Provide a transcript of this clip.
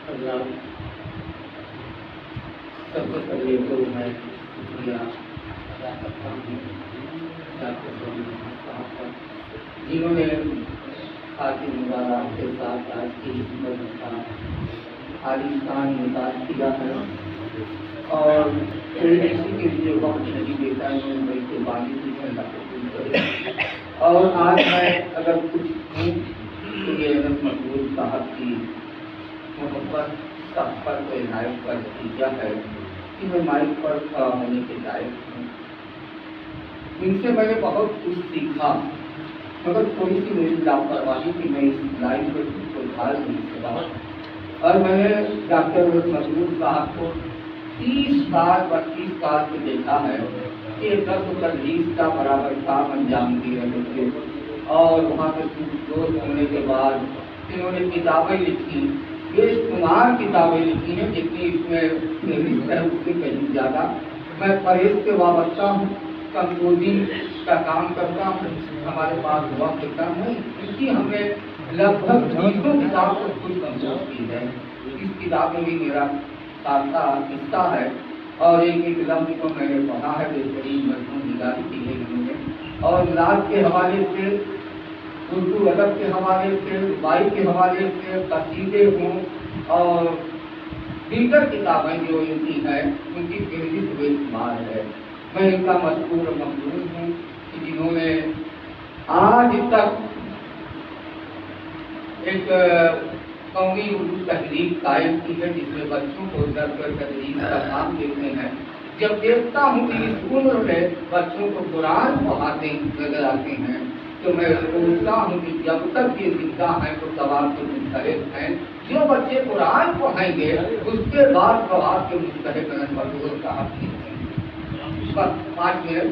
اللہ سب سے پہلے تو میں شکریہ ادا کرتا ہوں ڈاکٹر صاحب کا، جنہوں نے خاتم مبارک کے ساتھ آج کی خدمت کا عالیشان نکال کیا ہے، اور اسی کے لیے وقت نہیں دیتا ہے بلکہ باقی چیزیں لاقبول کرے۔ اور آج میں اگر کچھ ہوں تو یہ مقبول صاحب کی محبت سب پر کو عنایت کا نتیجہ ہے کہ میں مائک پر کھڑا ہونے کے لائق ہوں۔ ان سے میں نے بہت کچھ سیکھا، مگر تھوڑی سی میری لاپرواہی کہ میں اس لائن پر خود کو ڈھال نہیں سکا، اور میں نے ڈاکٹر مقبول صاحب کو 30 سال 32 سال سے دیکھا ہے کہ درس و تدریس کا برابر کام انجام دے رہے تھے، اور وہاں پہ دوست ہونے کے بعد انہوں نے کتابیں لکھی، یہ شمار کتابیں لکھی ہیں جتنی اس میں فہرست ہے اس سے کہیں زیادہ۔ میں پرہیز سے وابستہ ہوں، کمپوزنگ کا کام کرتا ہوں، ہمارے پاس وقت کم ہے، اس کی ہم نے لگ بھگ 20 کتاب کو خود کمپوز کی ہے۔ اس کتاب میں بھی میرا خاصا حصہ ہے، اور ایک لفظ کو میں نے پڑھا ہے، بہترین مضمون نگاری کی ہے انہوں نے، اور نعت کے حوالے سے، اردو ادب کے حوالے سے، بائی کے حوالے سے، قصیدے ہوں اور دیگر کتابیں جو ان کی ہیں ان کی فہرست بے شمار ہے۔ میں ان کا مشکور و ممنون ہوں کہ جنہوں نے آج تک ایک قومی اردو تحریک قائم کی ہے جس میں بچوں کو درس و تدریس کا کام دیتے ہیں۔ جب دیکھتا ہوں کہ اس عمر میں بچوں کو قرآن پڑھاتے نظر آتے ہیں تو میں سوچتا ہوں کہ جب تک یہ زندہ ہیں تو ثواب کے مستحق ہیں، جو بچے قرآن پڑھائیں گے اس کے بعد ثواب کے مستحق ہیں۔ مقبول صاحب کی بس 5 منٹ